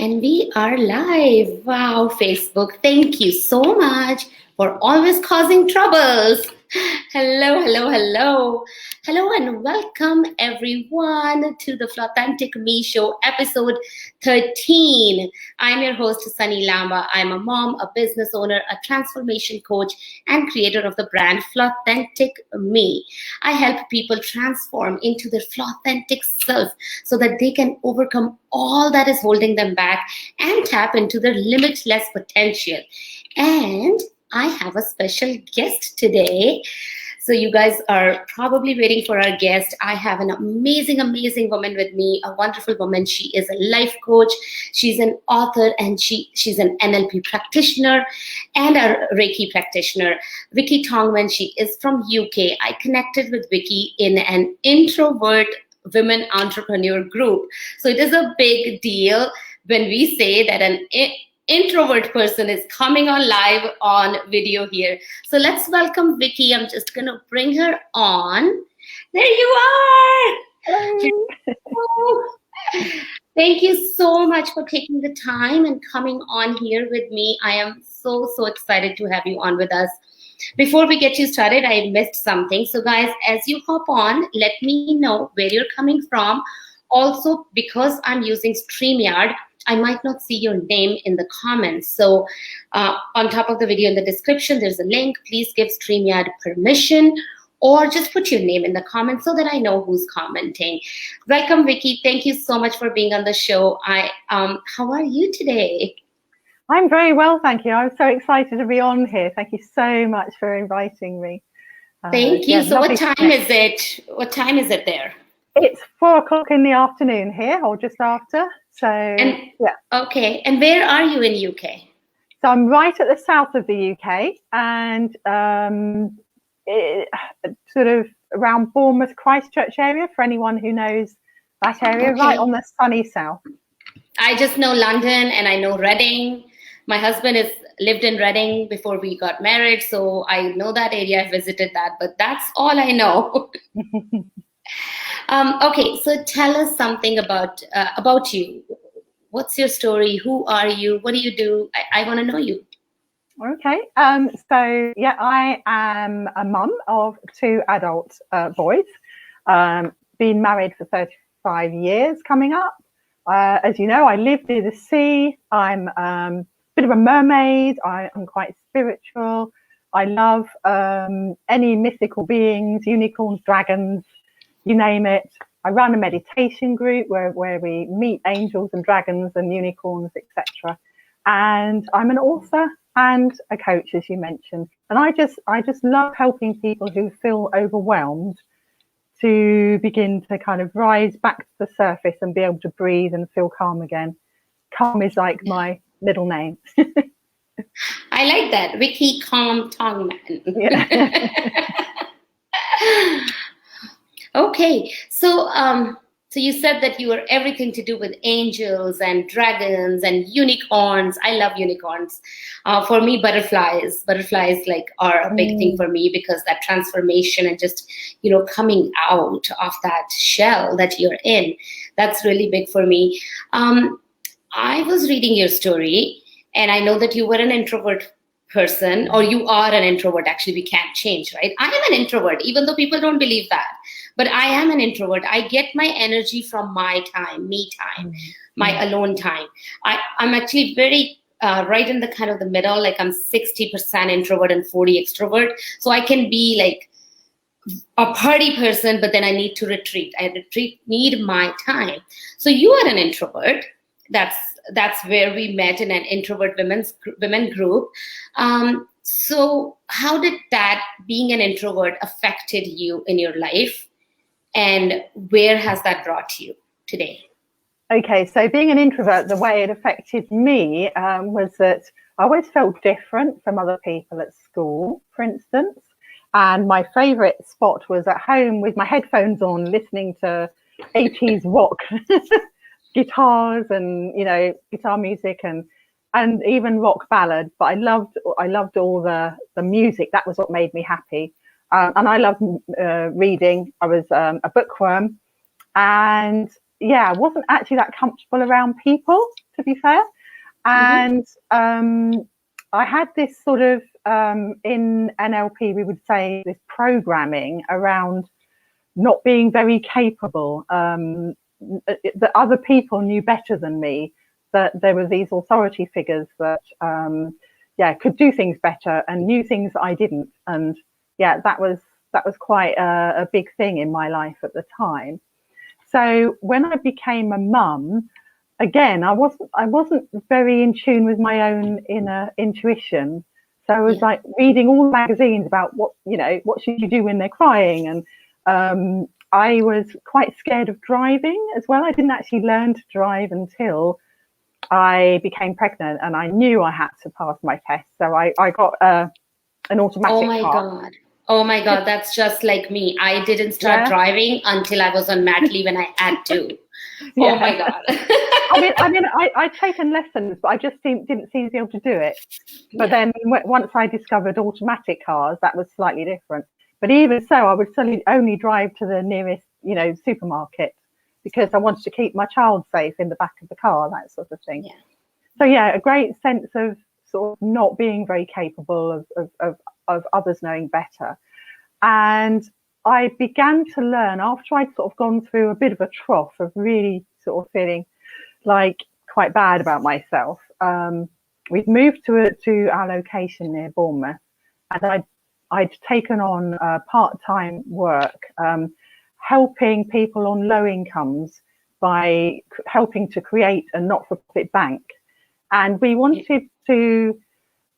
And we are live. Wow, Facebook, thank you so much for always causing troubles. Hello, hello, hello. Hello and welcome everyone to the Flawthentic Me Show, episode 13. I'm your host, Sunny Lamba. I'm a mom, a business owner, a transformation coach, and creator of the brand Flawthentic Me. I help people transform into their Flawthentic self so that they can overcome all that is holding them back and tap into their limitless potential. And I have a special guest today. So you guys are probably waiting for our guest. I have an amazing, amazing woman with me, a wonderful woman. She is a life coach. She's an author and she's an NLP practitioner and a Reiki practitioner. Vicki Tongeman, she is from UK. I connected with Vicki in an introvert women entrepreneur group. So it is a big deal when we say that an introvert person is coming on live on video here. So let's welcome Vicki. I'm just going to bring her on. There you are. Hello. Thank you so much for taking the time and coming on here with me. I am so excited to have you on with us. Before we get you started, I missed something. So guys, as you hop on, let me know where you're coming from. Also, because I'm using StreamYard, I might not see your name in the comments. So on top of the video in the description, there's a link. Please give StreamYard permission or just put your name in the comments so that I know who's commenting. Welcome, Vicki. Thank you so much for being on the show. How are you today? I'm very well, thank you. I'm so excited to be on here. Thank you so much for inviting me. Thank you. So what time is it? What time is it there? It's 4 o'clock in the afternoon here, or just after. So, yeah. Okay. And where are you in UK? So I'm right at the south of the UK and sort of around Bournemouth, Christchurch area, for anyone who knows that area, right on the sunny south. I just know London and I know Reading. My husband lived in Reading before we got married, so I know that area. I visited that, but that's all I know. Okay, so tell us something about you. What's your story? Who are you? What do you do? I want to know you. Okay, so yeah, I am a mum of 2 adult boys. Been married for 35 years coming up. As you know, I live near the sea. I'm a bit of a mermaid. I'm quite spiritual. I love any mythical beings, unicorns, dragons, you name it. I run a meditation group where we meet angels and dragons and unicorns, etc. And I'm an author and a coach, as you mentioned. And I just love helping people who feel overwhelmed to begin to kind of rise back to the surface and be able to breathe and feel calm again. Calm is like my middle name. I like that. Vicki Calm Tongeman. Yeah. Okay, so you said that you were everything to do with angels and dragons and unicorns. I love unicorns. For me, butterflies like are a big thing for me, because that transformation and just, coming out of that shell that you're in, that's really big for me. I was reading your story and I know that you were an introvert person, or you are an introvert. Actually, we can't change, right? I am an introvert, even though people don't believe that. But I am an introvert. I get my energy from my time, me time, my alone time. I'm actually very right in the kind of the middle, like I'm 60% introvert and 40 extrovert. So I can be like a party person, but then I need to retreat. Need my time. So you are an introvert. That's where we met, in an introvert women group. So how did that, being an introvert, affected you in your life, and where has that brought you today? Okay, so being an introvert, the way it affected me was that I always felt different from other people at school, for instance. And my favorite spot was at home with my headphones on, listening to 80s rock guitars and guitar music and even rock ballads. But I loved all the music. That was what made me happy. And I loved reading. I was a bookworm, and I wasn't actually that comfortable around people. to be fair. And I had this sort of, in NLP, we would say this programming around not being very capable, that other people knew better than me, that there were these authority figures that, could do things better and knew things that I didn't. And yeah, that was quite a big thing in my life at the time. So when I became a mum, again, I wasn't very in tune with my own inner intuition. So I was like reading all the magazines about what should you do when they're crying. And I was quite scared of driving as well. I didn't actually learn to drive until I became pregnant, and I knew I had to pass my test. So I got an automatic car. Oh my God, that's just like me. I didn't start driving until I was on mat leave and I had to. Oh my God. I'd taken lessons, but I just didn't seem to be able to do it. But then once I discovered automatic cars, that was slightly different. But even so, I would suddenly only drive to the nearest, supermarket, because I wanted to keep my child safe in the back of the car, that sort of thing. Yeah. So a great sense of sort of not being very capable of others knowing better. And I began to learn, after I'd sort of gone through a bit of a trough of really sort of feeling like quite bad about myself. We'd moved to our location near Bournemouth, and I'd taken on part-time work, helping people on low incomes by helping to create a not-for-profit bank. And we wanted to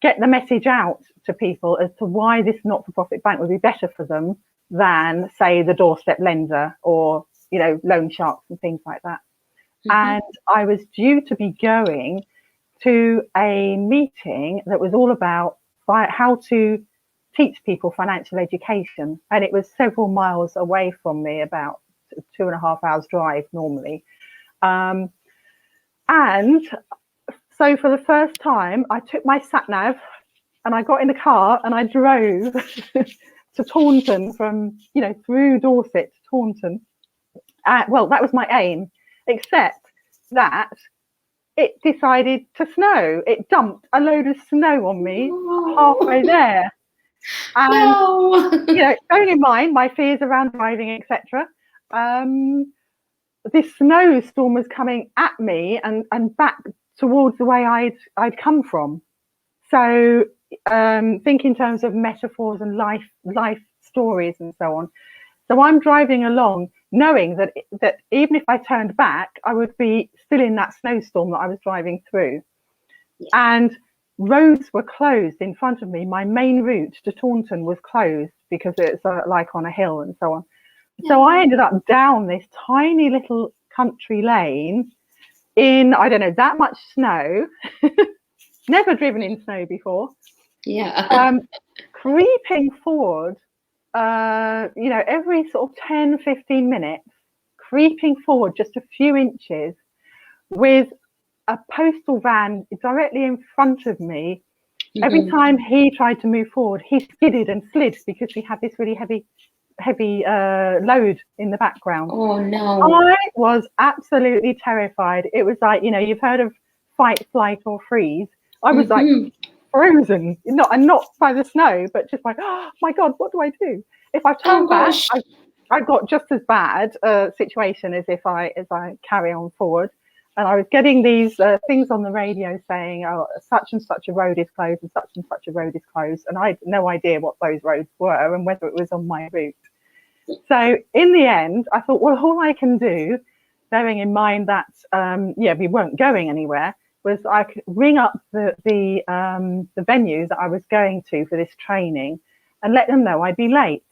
get the message out to people as to why this not-for-profit bank would be better for them than, say, the doorstep lender or, loan sharks and things like that. And I was due to be going to a meeting that was all about how to teach people financial education. And it was several miles away from me, about 2.5 hours drive normally. And so for the first time, I took my sat nav and I got in the car and I drove to Taunton from, through Dorset to Taunton. Well, that was my aim, except that it decided to snow. It dumped a load of snow on me halfway there. And, bearing in mind my fears around driving, etc., this snowstorm was coming at me and back towards the way I'd come from. So think in terms of metaphors and life stories and so on. So I'm driving along knowing that even if I turned back, I would be still in that snowstorm that I was driving through. Yeah. And roads were closed in front of me. My main route to Taunton was closed because it's like on a hill and so on. Yeah. So I ended up down this tiny little country lane in, I don't know, that much snow. Never driven in snow before. Yeah. Creeping forward, every sort of 10, 15 minutes, creeping forward just a few inches with a postal van directly in front of me. Every time he tried to move forward, he skidded and slid because he had this really heavy load in the background. Oh no. I was absolutely terrified. It was like, you've heard of fight, flight or freeze. I was like frozen, not by the snow, but just like, oh my God, what do I do? If I turn back, I've got just as bad a situation as if I carry on forward. And I was getting these things on the radio saying, oh, such and such a road is closed and such a road is closed. And I had no idea what those roads were and whether it was on my route. So in the end, I thought, well, all I can do, bearing in mind that, we weren't going anywhere, was I could ring up the venue that I was going to for this training and let them know I'd be late.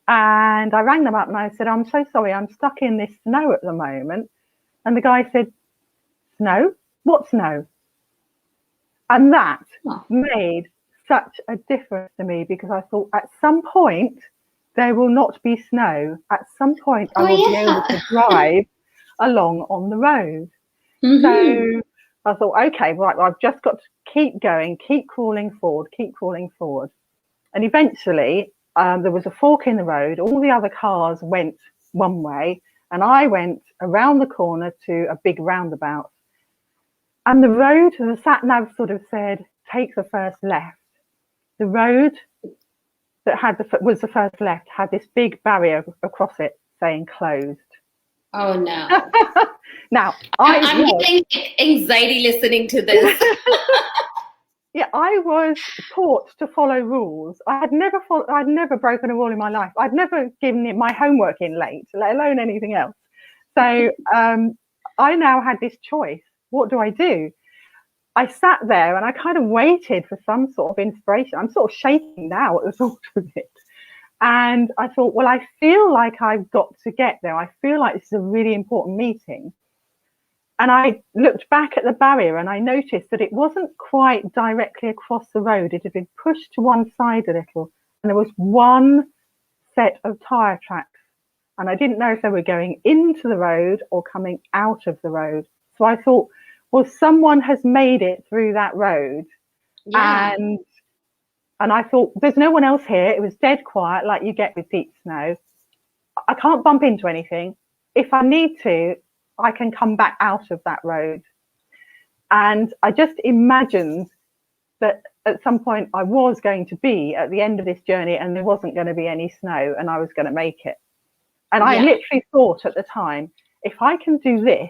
And I rang them up and I said, I'm so sorry, I'm stuck in this snow at the moment. And the guy said, snow? What snow? And that made such a difference to me, because I thought at some point there will not be snow. At some point I will be able to drive along on the road. So I thought, okay, right, well, I've just got to keep going, keep crawling forward. And eventually there was a fork in the road. All the other cars went one way and I went around the corner to a big roundabout. And the road, the sat nav sort of said, take the first left. The road that was the first left had this big barrier across it saying closed. Oh no. Now, I'm getting anxiety listening to this. Yeah, I was taught to follow rules. I'd never broken a rule in my life. I'd never given it my homework in late, let alone anything else. So I now had this choice. What do I do? I sat there and I kind of waited for some sort of inspiration. I'm sort of shaking now at the thought of it. And I thought, well, I feel like I've got to get there. I feel like this is a really important meeting. And I looked back at the barrier and I noticed that it wasn't quite directly across the road. It had been pushed to one side a little. And there was one set of tyre tracks. And I didn't know if they were going into the road or coming out of the road. So I thought, well, someone has made it through that road. Yeah. And I thought, there's no one else here. It was dead quiet, like you get with deep snow. I can't bump into anything. If I need to, I can come back out of that road. And I just imagined that at some point I was going to be at the end of this journey and there wasn't going to be any snow and I was going to make it. And I literally thought at the time, if I can do this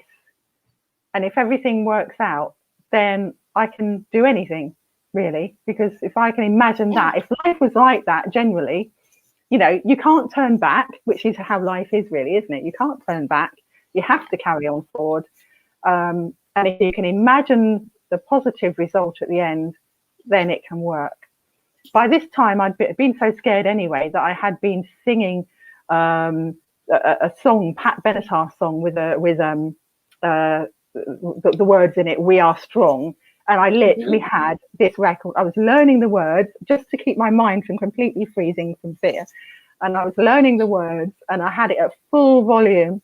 and if everything works out, then I can do anything, really. Because if I can imagine that, if life was like that generally, you know, you can't turn back, which is how life is really, isn't it? You can't turn back. You have to carry on forward. And if you can imagine the positive result at the end, then it can work. By this time, I'd been so scared anyway that I had been singing a song, Pat Benatar's song, with the words in it, "We Are Strong." And I literally had this record. I was learning the words just to keep my mind from completely freezing from fear. And I was learning the words and I had it at full volume.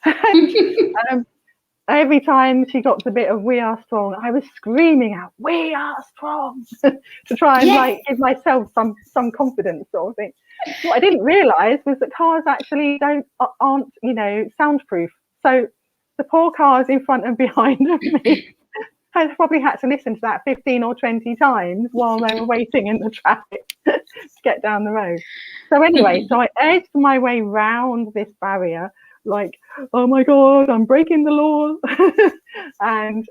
And, every time she got to the bit of "We Are Strong," I was screaming out, "We are strong," to try and like give myself some confidence, sort of thing. What I didn't realise was that cars actually aren't, you know, soundproof. So the poor cars in front and behind of me I probably had to listen to that 15 or 20 times while they were waiting in the traffic to get down the road. So anyway, so I edged my way round this barrier like, oh my God, I'm breaking the law. And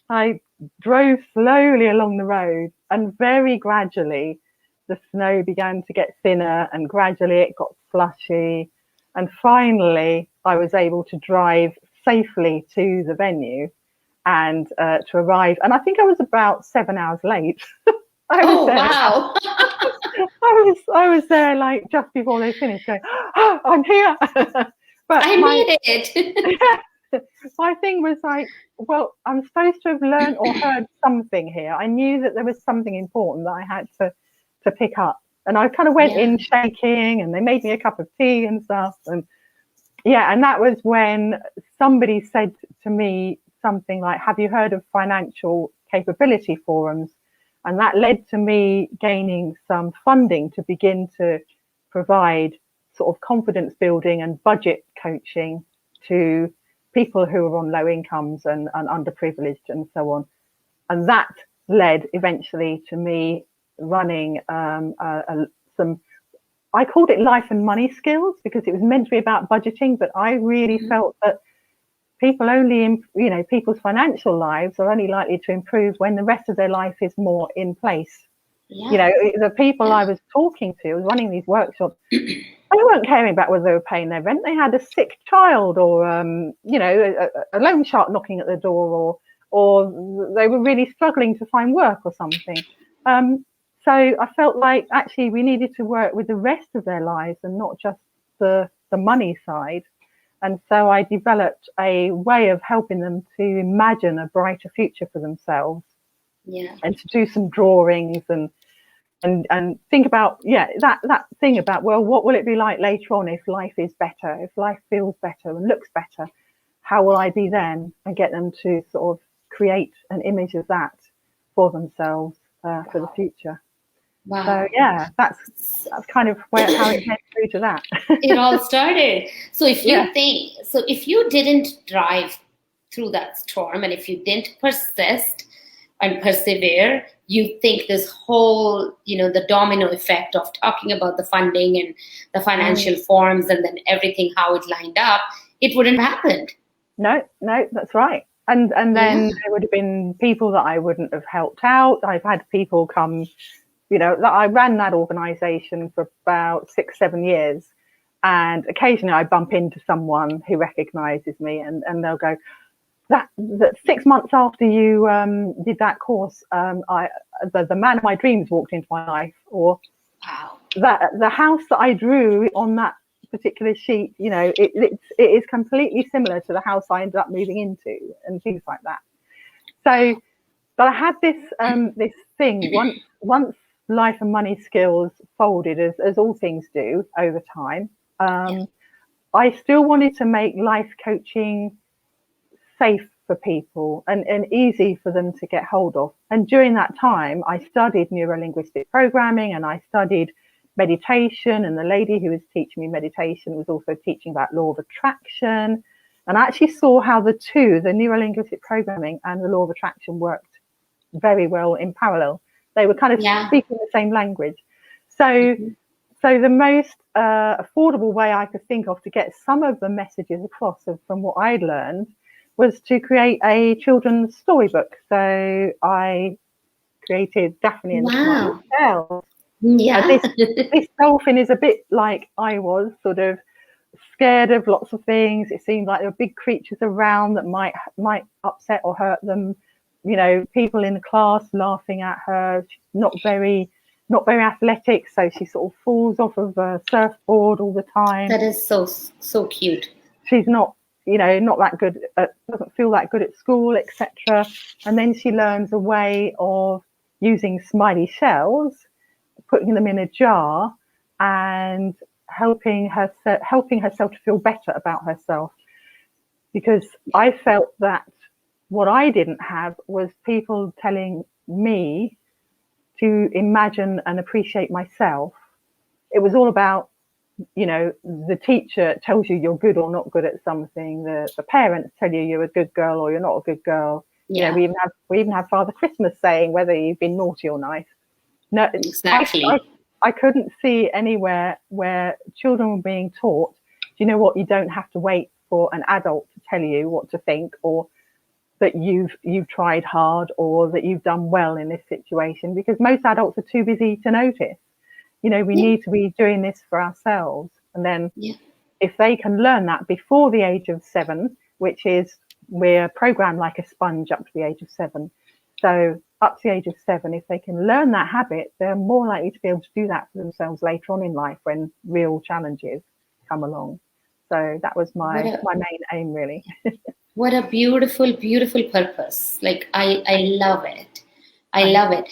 I drove slowly along the road, and very gradually the snow began to get thinner and gradually it got slushy. And finally I was able to drive safely to the venue and to arrive. And I think I was about 7 hours late. Wow. I was there like just before they finished going, oh, I'm here. But I made it. My thing was like, well, I'm supposed to have learned or heard something here. I knew that there was something important that I had to pick up. And I kind of went in shaking, and they made me a cup of tea and stuff. And and that was when somebody said to me something like, have you heard of financial capability forums? And that led to me gaining some funding to begin to provide sort of confidence building and budget coaching to people who are on low incomes and underprivileged and so on. And that led eventually to me running some, I called it life and money skills, because it was meant to be about budgeting, but I really felt that people only, people's financial lives are only likely to improve when the rest of their life is more in place. You know, the people I was talking to, I was running these workshops, they weren't caring about whether they were paying their rent. They had a sick child, or a loan shark knocking at the door, or they were really struggling to find work or something. So I felt like actually we needed to work with the rest of their lives and not just the money side. And so I developed a way of helping them to imagine a brighter future for themselves. And to do some drawings and think about that thing about, well, what will it be like later on if life is better, if life feels better and looks better, how will I be then? And get them to sort of create an image of that for themselves for the future. Wow. So that's kind of how it came through to that. It all started. So if you think, so if you didn't drive through that storm, and if you didn't persist and persevere, you think this whole, the domino effect of talking about the funding and the financial forms and then everything, how it lined up, it wouldn't have happened. No, that's right. And then there would have been people that I wouldn't have helped out. I've had people come, that I ran that organization for about 6-7 years. And occasionally I bump into someone who recognizes me and they'll go, that 6 months after you did that course, the man of my dreams walked into my life. Or wow, that the house that I drew on that particular sheet, it is completely similar to the house I ended up moving into, and things like that. So, but I had this this thing once life and money skills folded, as all things do over time. I still wanted to make life coaching safe for people and easy for them to get hold of. And during that time, I studied neuro-linguistic programming and I studied meditation, and the lady who was teaching me meditation was also teaching about law of attraction. And I actually saw how the neuro-linguistic programming and the law of attraction, worked very well in parallel. They were kind of speaking the same language. So so the most affordable way I could think of to get some of the messages across from what I'd learned was to create a children's storybook. So I created Daphne and the Smiling Shell. This dolphin is a bit like I was, sort of scared of lots of things. It seemed like there were big creatures around that might upset or hurt them. People in the class laughing at her. She's not very athletic, so she sort of falls off of a surfboard all the time. That is so cute. She's not that good, doesn't feel that good at school, etc. And then she learns a way of using smiley shells, putting them in a jar, and helping herself to feel better about herself. Because I felt that what I didn't have was people telling me to imagine and appreciate myself. It was all about, the teacher tells you you're good or not good at something. The parents tell you you're a good girl or you're not a good girl. Yeah. We even have Father Christmas saying whether you've been naughty or nice. No, exactly. I couldn't see anywhere where children were being taught, do you know what, you don't have to wait for an adult to tell you what to think, or that you've tried hard, or that you've done well in this situation, because most adults are too busy to notice. We need to be doing this for ourselves. And then if they can learn that before the age of 7, which is, we're programmed like a sponge up to the age of 7. So up to the age of 7, if they can learn that habit, they're more likely to be able to do that for themselves later on in life when real challenges come along. So that was my main aim, really. What a beautiful, beautiful purpose. Like, I love it. I love it.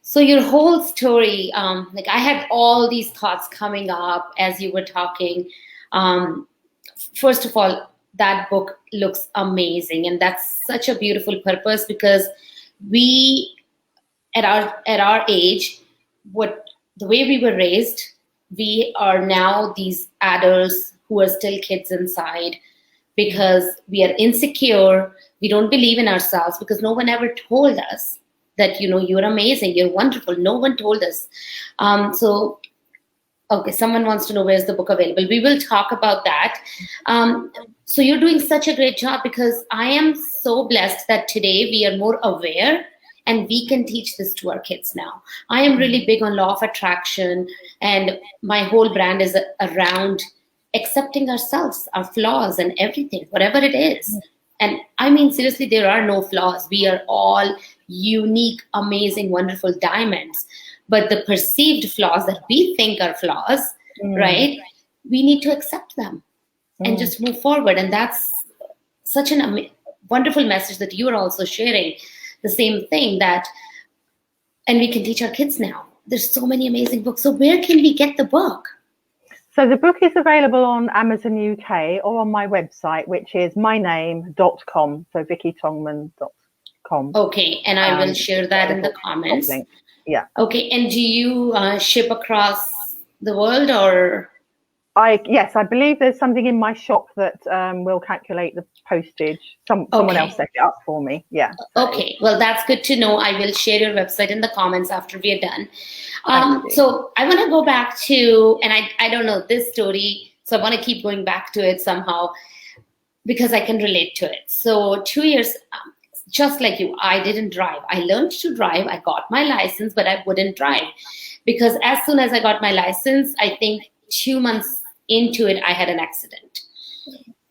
So your whole story, I had all these thoughts coming up as you were talking. First of all, that book looks amazing. And that's such a beautiful purpose, because we, at our age, the way we were raised, we are now these adults who are still kids inside, because we are insecure. We don't believe in ourselves because no one ever told us that, you're amazing, you're wonderful. No one told us. Okay, someone wants to know, where's the book available? We will talk about that. So you're doing such a great job, because I am so blessed that today we are more aware and we can teach this to our kids now. I am really big on law of attraction, and my whole brand is around accepting ourselves, our flaws and everything, whatever it is. And I mean, seriously, there are no flaws. We are all unique, amazing, wonderful diamonds. But the perceived flaws that we think are flaws, right? We need to accept them and just move forward. And that's such an wonderful message that you are also sharing. The same thing and we can teach our kids now. There's so many amazing books. So where can we get the book? So the book is available on Amazon UK or on my website, which is myname.com. So vickitongeman.com. Okay, and I will share that in the comments. Yeah. Okay, and do you ship across the world, or? Yes, I believe there's something in my shop that will calculate the postage. Someone else set it up for me. Yeah. So. Okay, well, that's good to know. I will share your website in the comments after we are done. So I want to go back to, and I don't know this story, so I want to keep going back to it somehow because I can relate to it. So 2 years, just like you, I didn't drive. I learned to drive. I got my license, but I wouldn't drive because as soon as I got my license, I think 2 months into it, I had an accident.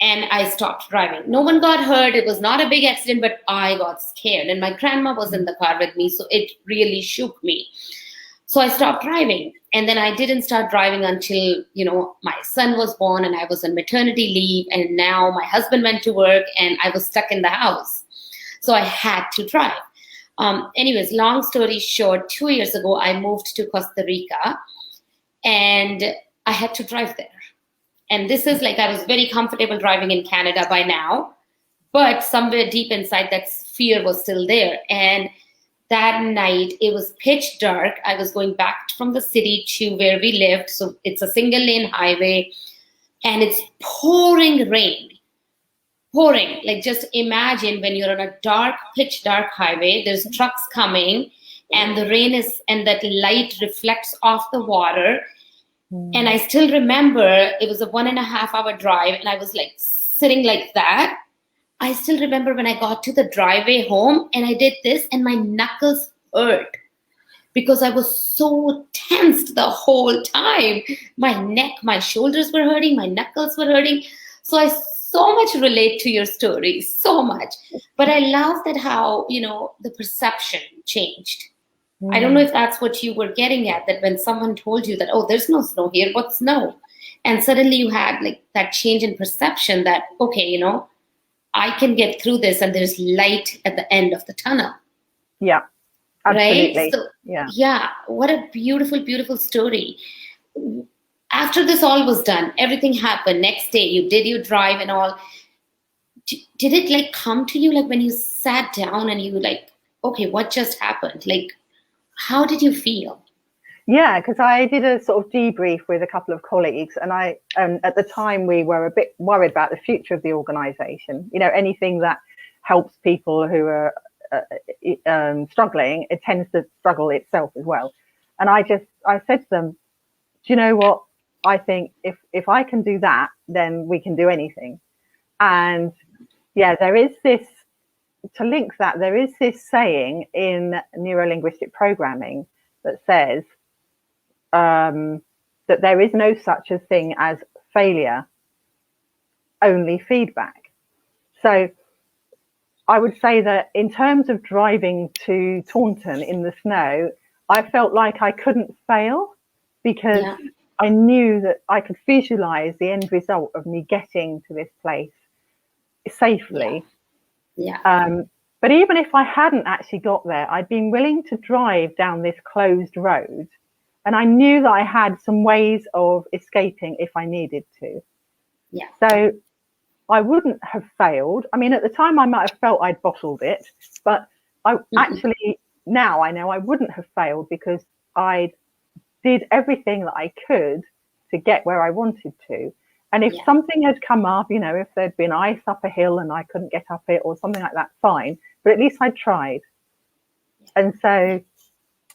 And I stopped driving. No one got hurt. It was not a big accident, but I got scared. And my grandma was in the car with me, so it really shook me. So I stopped driving. And then I didn't start driving until, my son was born and I was on maternity leave. And now my husband went to work and I was stuck in the house. So I had to drive. Anyways, long story short, 2 years ago, I moved to Costa Rica and I had to drive there. And this is like, I was very comfortable driving in Canada by now, but somewhere deep inside that fear was still there. And that night it was pitch dark. I was going back from the city to where we lived. So it's a single lane highway and it's pouring rain, pouring. Like just imagine when you're on a dark, pitch dark highway, there's trucks coming and the rain is, and that light reflects off the water. And I still remember it was a 1.5 hour drive and I was like sitting like that. I still remember when I got to the driveway home and I did this and my knuckles hurt because I was so tensed the whole time. My neck, my shoulders were hurting, my knuckles were hurting. So I so much relate to your story, so much. But I love that how, the perception changed. I don't know if that's what you were getting at, that when someone told you that, oh, there's no snow here, what's snow? And suddenly you had like that change in perception that, okay, I can get through this and there's light at the end of the tunnel. Yeah, absolutely. Right? So, yeah, what a beautiful, beautiful story. After this all was done, everything happened. Next day, you did your drive and all. Did it like come to you like when you sat down and you like, okay, what just happened? Like, how did you feel? Yeah, because I did a sort of debrief with a couple of colleagues, and I at the time we were a bit worried about the future of the organisation. Anything that helps people who are struggling, it tends to struggle itself as well. And I said to them, do you know what? I think if I can do that, then we can do anything. And yeah, there is this. To link that, there is this saying in neuro-linguistic programming that says that there is no such a thing as failure, only feedback. So I would say that in terms of driving to Taunton in the snow, I felt like I couldn't fail because I knew that I could visualize the end result of me getting to this place safely. But even if I hadn't actually got there, I'd been willing to drive down this closed road. And I knew that I had some ways of escaping if I needed to. Yeah. So I wouldn't have failed. I mean, at the time I might have felt I'd bottled it, but I actually, now I know I wouldn't have failed because I did everything that I could to get where I wanted to. And if something had come up, if there'd been ice up a hill and I couldn't get up it or something like that, fine. But at least I tried. And so,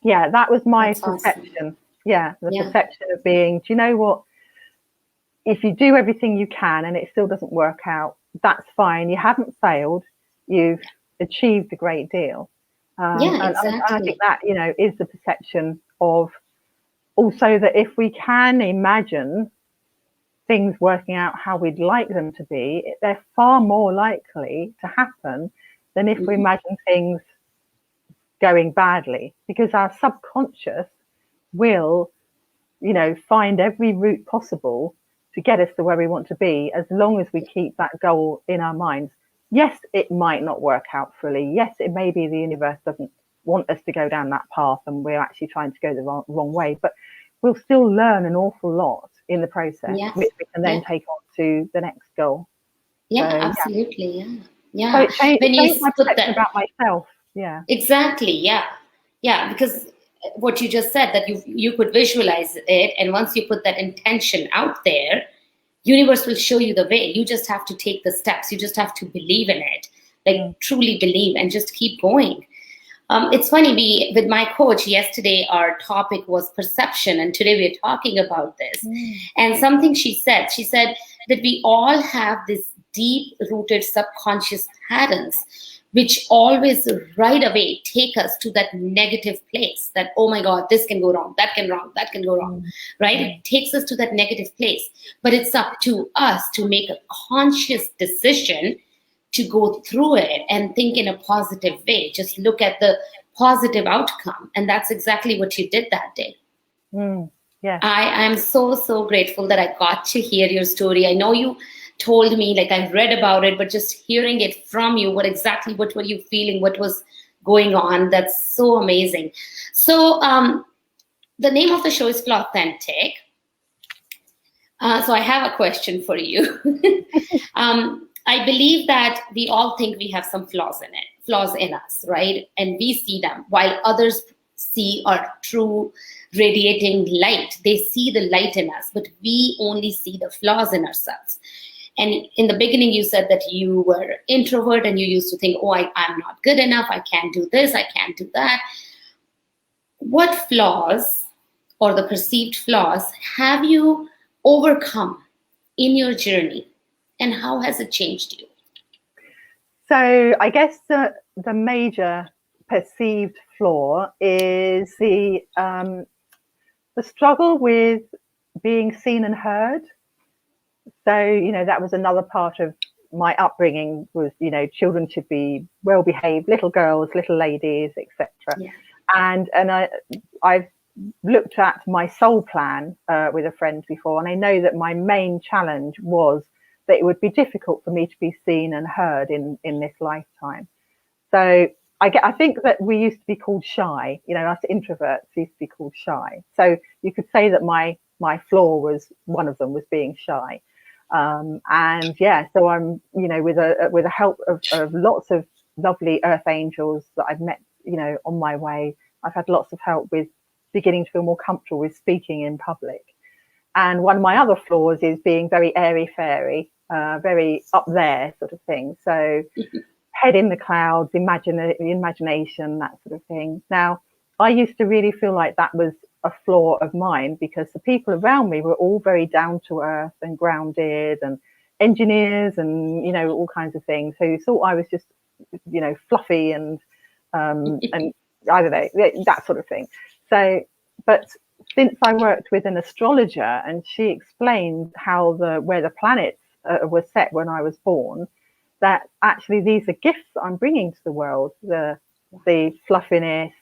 yeah, that was my perception. Awesome. Yeah, the perception of being, do you know what? If you do everything you can and it still doesn't work out, that's fine. You haven't failed. You've achieved a great deal. Exactly. And I think that, is the perception of also that if we can imagine things working out how we'd like them to be, they're far more likely to happen than if we imagine things going badly, because our subconscious will, find every route possible to get us to where we want to be, as long as we keep that goal in our minds. Yes, it might not work out fully. Yes, it may be the universe doesn't want us to go down that path and we're actually trying to go the wrong way, but we'll still learn an awful lot in the process, which we can then take on to the next goal. Yeah, so, absolutely. Yeah. So it changed my perception about myself. Yeah. Exactly. Yeah. Because what you just said, that you could visualize it, and once you put that intention out there, universe will show you the way. You just have to take the steps. You just have to believe in it, like truly believe, and just keep going. It's funny, with my coach yesterday, our topic was perception, and today we're talking about this. And something she said that we all have this deep-rooted subconscious patterns, which always right away take us to that negative place, that, oh my God, this can go wrong, that can go wrong, right? It takes us to that negative place. But it's up to us to make a conscious decision to go through it and think in a positive way. Just look at the positive outcome. And that's exactly what you did that day. Yeah. I'm so grateful that I got to hear your story. I know you told me, like, I read about it, but just hearing it from you, what were you feeling? What was going on? That's so amazing. So the name of the show is Flawthentic. So I have a question for you. I believe that we all think we have some flaws in us, right? And we see them, while others see our true radiating light. They see the light in us, but we only see the flaws in ourselves. And in the beginning, you said that you were introvert and you used to think, oh, I'm not good enough. I can't do this. I can't do that. What flaws, or the perceived flaws, have you overcome in your journey? And how has it changed you? So I guess the major perceived flaw is the struggle with being seen and heard. So, that was another part of my upbringing was, children should be well behaved, little girls, little ladies, etc. Yeah. And I've looked at my soul plan with a friend before, and I know that my main challenge was that it would be difficult for me to be seen and heard in this lifetime. So I think that we used to be called shy, us introverts used to be called shy. So you could say that my flaw was, one of them was being shy. And yeah, so I'm, with the help of lots of lovely earth angels that I've met, on my way, I've had lots of help with beginning to feel more comfortable with speaking in public. And one of my other flaws is being very airy-fairy, very up there sort of thing. So head in the clouds, imagination, that sort of thing. Now, I used to really feel like that was a flaw of mine because the people around me were all very down to earth and grounded and engineers and, all kinds of things. So you thought I was just, fluffy and I don't know, that sort of thing. So, but since I worked with an astrologer and she explained where the planets were set when I was born, that actually these are gifts that I'm bringing to the world, the fluffiness,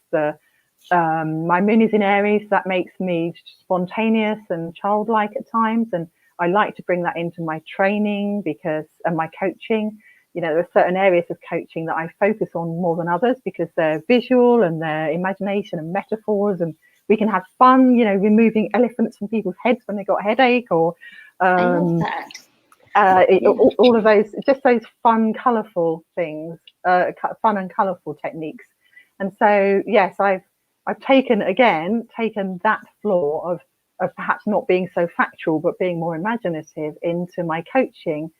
my moon is in Aries, that makes me spontaneous and childlike at times, and I like to bring that into my training and my coaching. There are certain areas of coaching that I focus on more than others because they're visual and they're imagination and metaphors, and we can have fun, removing elephants from people's heads when they got a headache, or I love that. All of those, just those fun, colourful things, fun and colourful techniques. And so, yes, I've taken that flaw of perhaps not being so factual, but being more imaginative into my coaching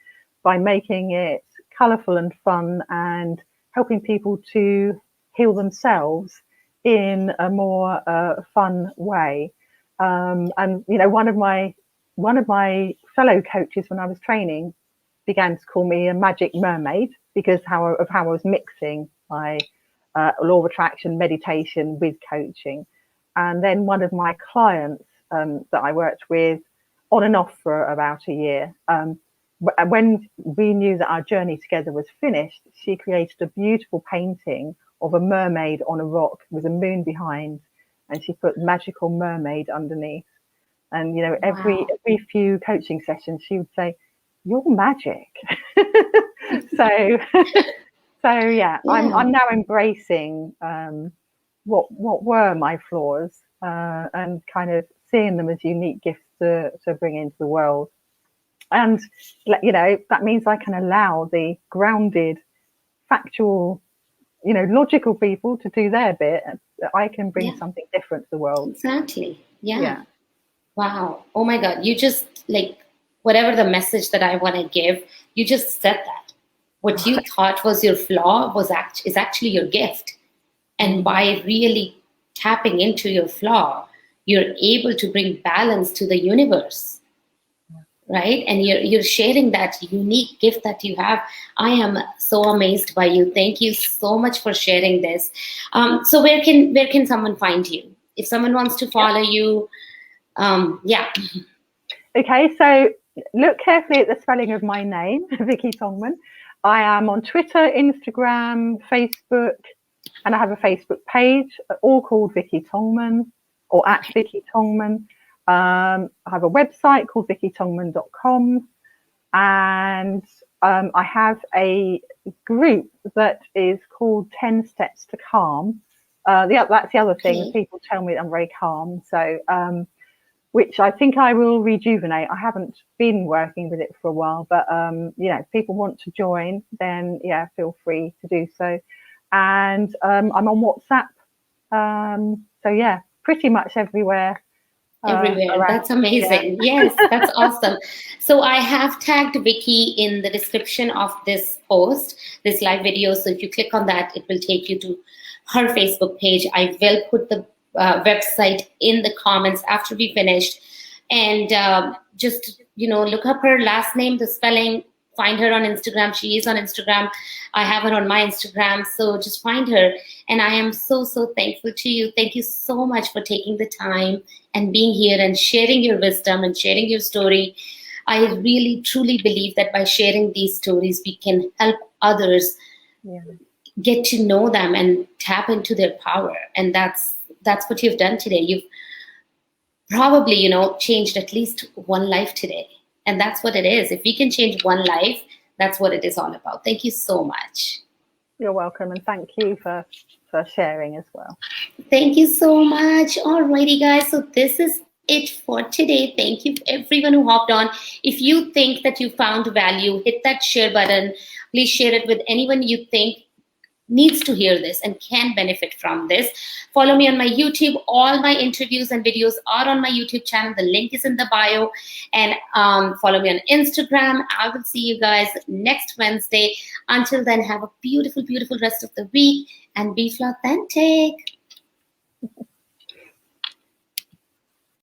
by making it colourful and fun and helping people to heal themselves in a more fun way. And, one of my fellow coaches when I was training began to call me a magic mermaid because how I was mixing my law of attraction, meditation with coaching. And then one of my clients that I worked with on and off for about a year, when we knew that our journey together was finished, she created a beautiful painting of a mermaid on a rock with a moon behind, and she put magical mermaid underneath. And every few coaching sessions she would say, "You're magic." so yeah, I'm now embracing what were my flaws and kind of seeing them as unique gifts to bring into the world. And that means I can allow the grounded, factual, logical people to do their bit, that I can bring Yeah. something different to the world. Exactly. Yeah. Yeah. Wow. Oh my God. You just like whatever the message that I want to give, you just said that. What you thought was your flaw is actually your gift. And by really tapping into your flaw, you're able to bring balance to the universe. Right? And you're sharing that unique gift that you have. I am so amazed by you. Thank you so much for sharing this. So where can someone find you? If someone wants to follow you, yeah. Okay, so look carefully at the spelling of my name, Vicki Tongeman. I am on Twitter, Instagram, Facebook, and I have a Facebook page, all called Vicki Tongeman or at Vicki Tongeman. I have a website called vickitongeman.com, and I have a group that is called 10 Steps to Calm. That's the other thing. People tell me that I'm very calm, so which I think I will rejuvenate. I haven't been working with it for a while, but if people want to join, then yeah, feel free to do so. And I'm on WhatsApp. So yeah, pretty much everywhere. Everywhere. That's amazing. Yeah. Yes, that's awesome. So I have tagged Vicki in the description of this post, this live video. So if you click on that, it will take you to her Facebook page. I will put the website in the comments after we finished. And just, look up her last name, the spelling, find her on Instagram. She is on Instagram. I have her on my Instagram. So just find her. And I am so, so thankful to you. Thank you so much for taking the time and being here and sharing your wisdom and sharing your story. I really, truly believe that by sharing these stories, we can help others get to know them and tap into their power. And that's what you've done today. You've probably, changed at least one life today. And that's what it is. If we can change one life, that's what it is all about. Thank you so much. You're welcome. And thank you for sharing as well. Thank you so much. Alrighty, guys. So this is it for today. Thank you everyone who hopped on. If you think that you found value, hit that share button. Please share it with anyone you think needs to hear this and can benefit from this. Follow me on my YouTube. All my interviews and videos are on my YouTube channel. The link is in the bio. And follow me on Instagram. I will see you guys next Wednesday. Until then, have a beautiful, beautiful rest of the week and be Flawthentic.